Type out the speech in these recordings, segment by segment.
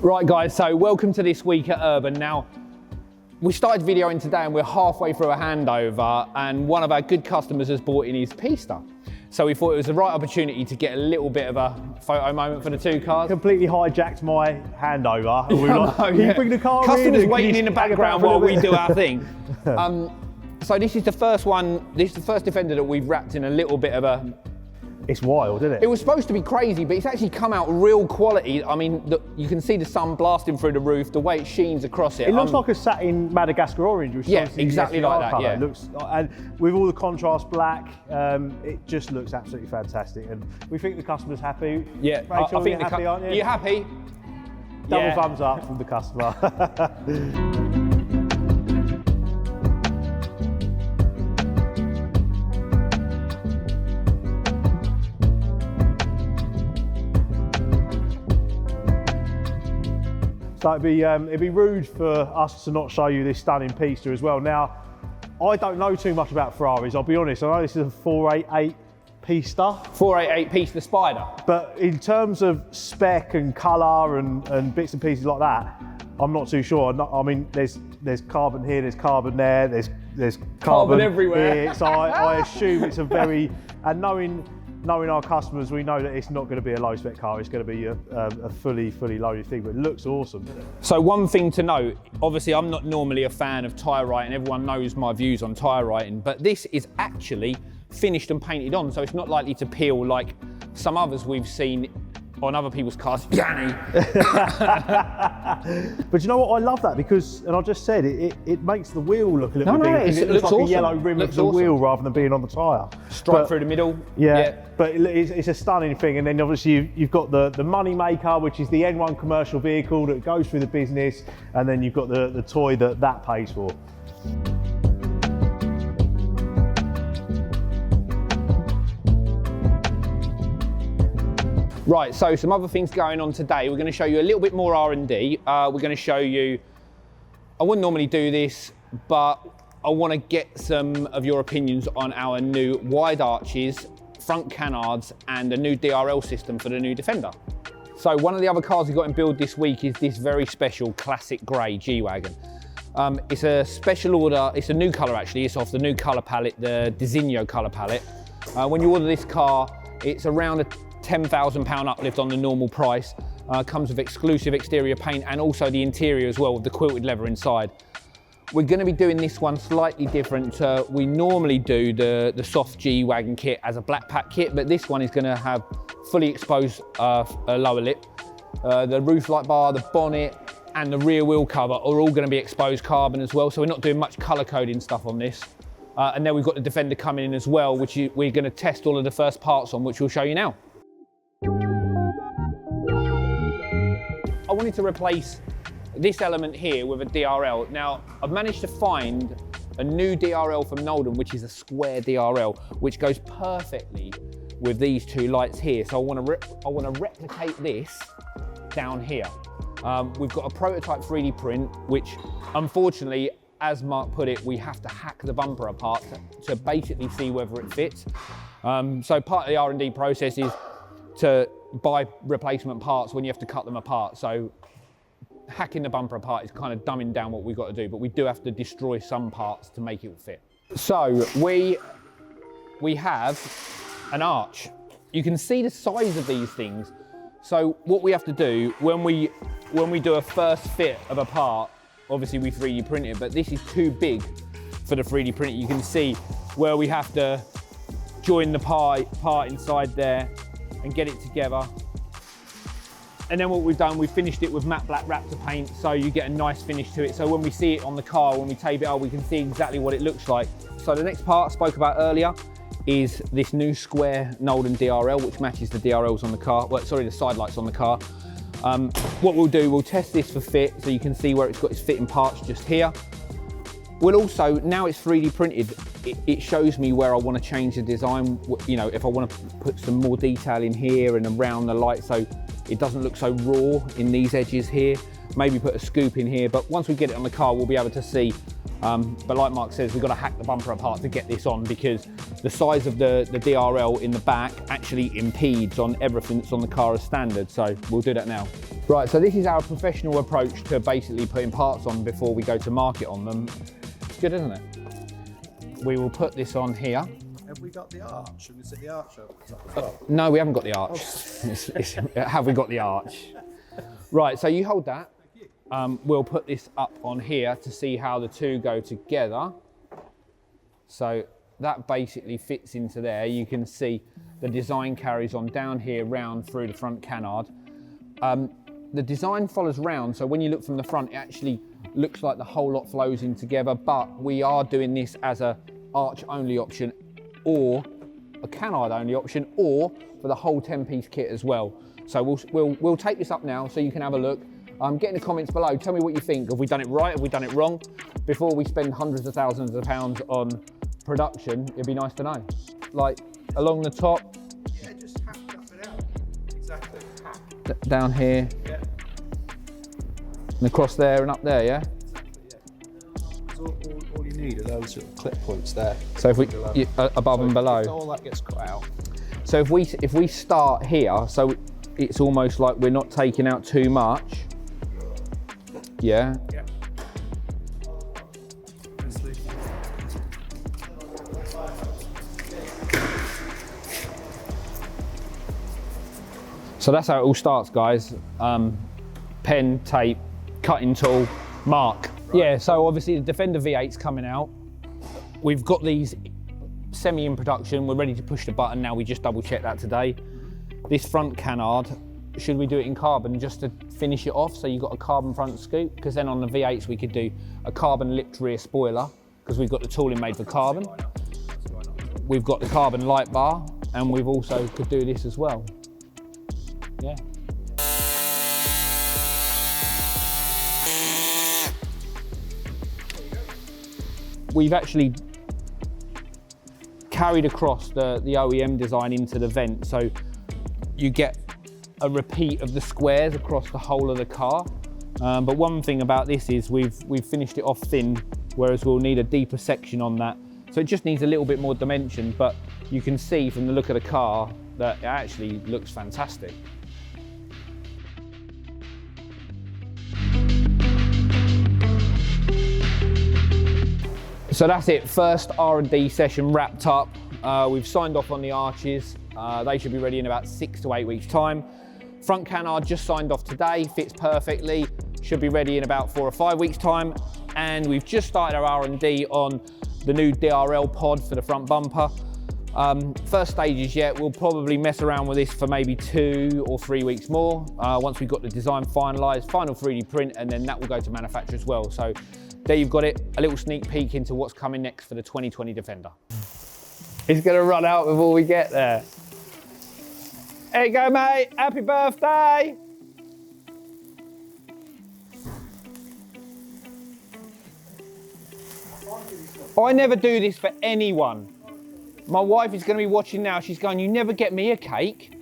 Right guys, so welcome to this week at Urban. Now, we started videoing today and we're halfway through a handover, and one of our good customers has bought in his Pista. So we thought it was the right opportunity to get a little bit of a photo moment for the two cars. Completely hijacked my handover. We were like, can you bring the car Customers in? waiting in the background while we do our thing. So this is the first one, this is the first Defender that we've wrapped in a little bit of a... It's wild, isn't it? It was supposed to be crazy, but it's actually come out real quality. I mean, you can see the sun blasting through the roof, the way it sheens across it. It looks like a satin Madagascar orange, which yeah, exactly like that. Colour. Yeah, it looks, and with all the contrast black, it just looks absolutely fantastic. And we think the customer's happy. Yeah, Rachel, I think you're happy, aren't you? Are you happy? Double thumbs up from the customer. So it'd be rude for us to not show you this stunning Pista as well. Now, I don't know too much about Ferraris, I'll be honest. I know this is a 488 Pista. 488 Pista Spider. But in terms of spec and colour and bits and pieces like that, I'm not too sure. I mean, there's carbon here, there's carbon there, there's carbon everywhere. Here. So I assume it's a very, and knowing our customers, we know that it's not going to be a low spec car, it's going to be a fully loaded thing, but it looks awesome. So one thing to note, obviously I'm not normally a fan of tyre writing, everyone knows my views on tyre writing, but this is actually finished and painted on, so it's not likely to peel like some others we've seen on other people's cars. Yanni! But you know what, I love that because, and I just said, it makes the wheel look a little bit bigger. It looks like awesome. a yellow rim of the wheel rather than being on the tyre. Stripe through the middle. Yeah. But it's a stunning thing, and then obviously you've got the money maker, which is the N1 commercial vehicle that goes through the business, and then you've got the toy that pays for. Right, so some other things going on today. We're going to show you a little bit more R&D. We're going to show you, I wouldn't normally do this, but I want to get some of your opinions on our new wide arches, front canards, and a new DRL system for the new Defender. So one of the other cars we got in build this week is this very special classic grey G-Wagon. It's a special order, it's a new colour actually, it's off the new colour palette, the Designo colour palette. When you order this car, it's around a £10,000 uplift on the normal price. Comes with exclusive exterior paint and also the interior as well with the quilted leather inside. We're going to be doing this one slightly different. We normally do the soft G-Wagon kit as a black pack kit, but this one is going to have fully exposed lower lip. The roof light bar, the bonnet and the rear wheel cover are all going to be exposed carbon as well, so we're not doing much colour coding stuff on this. And then we've got the Defender coming in as well, which we're going to test all of the first parts on, which we'll show you now. I wanted to replace this element here with a DRL. Now, I've managed to find a new DRL from Nolden, which is a square DRL, which goes perfectly with these two lights here. So I want to replicate this down here. We've got a prototype 3D print, which unfortunately, as Mark put it, we have to hack the bumper apart to basically see whether it fits. So part of the R&D process is to buy replacement parts when you have to cut them apart. So hacking the bumper apart is kind of dumbing down what we've got to do, but we do have to destroy some parts to make it fit. So we have an arch. You can see the size of these things. So what we have to do when we do a first fit of a part, obviously we 3D print it, but this is too big for the 3D print. You can see where we have to join the part inside there and get it together. And then what we've done, we've finished it with matte black Raptor paint, so you get a nice finish to it. So when we see it on the car, when we tape it up, we can see exactly what it looks like. So the next part I spoke about earlier is this new square Nolden DRL, which matches the DRLs on the car, well, sorry, the side lights on the car. What we'll do, we'll test this for fit, so you can see where it's got its fitting parts just here. We'll also, now it's 3D printed, it shows me where I want to change the design. You know, if I want to put some more detail in here and around the light so it doesn't look so raw in these edges here. Maybe put a scoop in here, but once we get it on the car, we'll be able to see. But like Mark says, we've got to hack the bumper apart to get this on because the size of the DRL in the back actually impedes on everything that's on the car as standard. So we'll do that now. Right, so this is our professional approach to basically putting parts on before we go to market on them. It's good, isn't it? We will put this on here. Have we got the arch? Should we set the arch over the top as well? No, we haven't got the arch. Have we got the arch? Right, so you hold that. We'll put this up on here to see how the two go together. So that basically fits into there. You can see the design carries on down here, round through the front canard. The design follows round, so when you look from the front, it actually looks like the whole lot flows in together, but we are doing this as a arch only option, or a canard only option, or for the whole 10-piece kit as well. So we'll take this up now so you can have a look. Get in the comments below, tell me what you think. Have we done it right, have we done it wrong? Before we spend hundreds of thousands of pounds on production, it'd be nice to know. Like along the top. Yeah, just half cut it out. Exactly. Down here. Yeah. And across there and up there, yeah? Exactly, yeah. So all you need are those little clip points there. So if we, above and below. All that gets cut out. So if we start here, so it's almost like we're not taking out too much. Yeah? Yeah. So that's how it all starts, guys. Pen, tape, cutting tool, mark. Right. Yeah, so obviously the Defender V8's coming out. We've got these semi in production. We're ready to push the button now. We just double checked that today. This front canard, should we do it in carbon just to finish it off so you've got a carbon front scoop? Because then on the V8s we could do a carbon lipped rear spoiler because we've got the tooling made for carbon. We've got the carbon light bar, and we've also could do this as well. Yeah. We've actually carried across the OEM design into the vent, so you get a repeat of the squares across the whole of the car. But one thing about this is we've finished it off thin, whereas we'll need a deeper section on that. So it just needs a little bit more dimension, but you can see from the look of the car that it actually looks fantastic. So that's it, first R&D session wrapped up. We've signed off on the arches. They should be ready in about 6 to 8 weeks' time. Front canard just signed off today, fits perfectly. Should be ready in about 4 or 5 weeks' time. And we've just started our R&D on the new DRL pod for the front bumper. First stages yet, we'll probably mess around with this for maybe 2 or 3 weeks more. Once we've got the design finalised, final 3D print, and then that will go to manufacture as well. So there you've got it, a little sneak peek into what's coming next for the 2020 Defender. He's gonna run out before we get there. There you go, mate, happy birthday. I never do this for anyone. My wife is going to be watching now. She's going, you never get me a cake.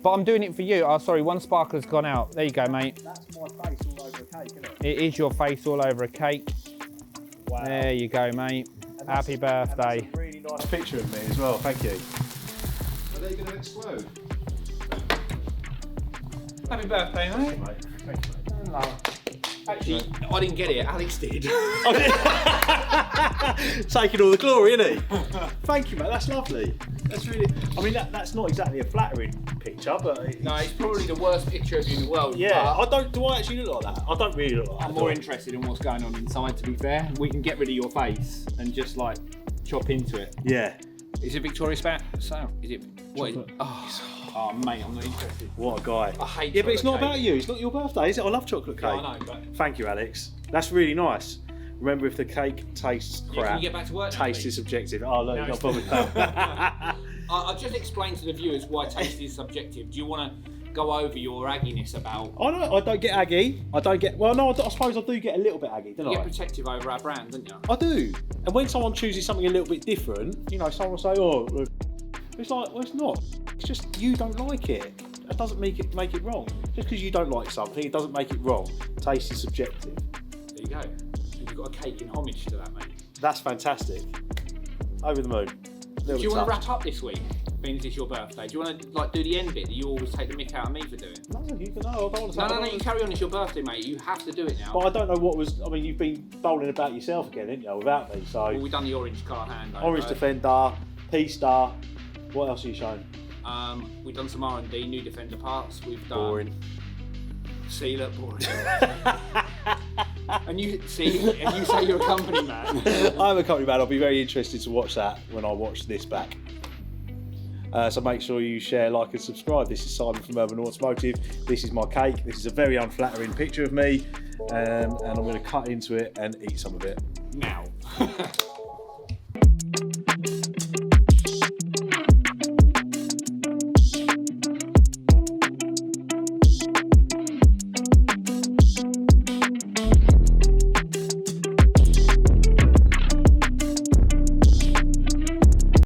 But I'm doing it for you. Oh, sorry, one sparkler's gone out. There you go, mate. That's my face all over a cake, isn't it? It is your face all over a cake. Wow. There you go, mate. Happy birthday. That's a really nice picture of me as well, thank you. Are they going to explode? Happy birthday, mate. Thank you, mate. Hello. Actually, I didn't get it, Alex did. Taking all the glory, isn't he? Thank you, mate, that's lovely. That's really, I mean, that's not exactly a flattering picture, but... No, it's probably the worst picture of you in the world. Yeah, do I actually look like that? I don't really look like that. I'm more interested in what's going on inside, to be fair. We can get rid of your face and just like chop into it. Yeah. Is it Victoria South? Is it? What is it? Oh, mate, I'm not interested. What a guy. I hate Yeah, but it's not cake. about you. It's not your birthday, is it? I love chocolate cake. Yeah, I know, but... Thank you, Alex. That's really nice. Remember, if the cake tastes crap, can you get back to work now, taste please? is subjective. Oh, look, you're not bothered. I'll just explain to the viewers why taste is subjective. Do you want to go over your agginess about... I don't get aggy. I don't get... Well, no, I suppose I do get a little bit aggy, don't I? You get protective over our brand, don't you? I do. And when someone chooses something a little bit different, you know, someone will say, oh, it's like, well, it's not. It's just you don't like it. That doesn't make it wrong. Just because you don't like something, it doesn't make it wrong. Taste is subjective. There you go. You've got a cake in homage to that, mate. That's fantastic. Over the moon. Do you want to wrap up this week? Beans, it's your birthday. Do you want to like do the end bit that you always take the mick out of me for doing? No, you can. No, I don't want to say. No, you carry on. It's your birthday, mate. You have to do it now. But I don't know what was. I mean, you've been bowling about yourself again, haven't you, without me? So. Well, we've done the orange car handover. Orange Defender, P-Star. What else are you showing? We've done some R&D, new Defender parts. We've done. Boring. See, look, boring. And you say you're a company man. I'm a company man. I'll be very interested to watch that when I watch this back. So make sure you share, like and subscribe. This is Simon from Urban Automotive. This is my cake. This is a very unflattering picture of me. And I'm going to cut into it and eat some of it. Now.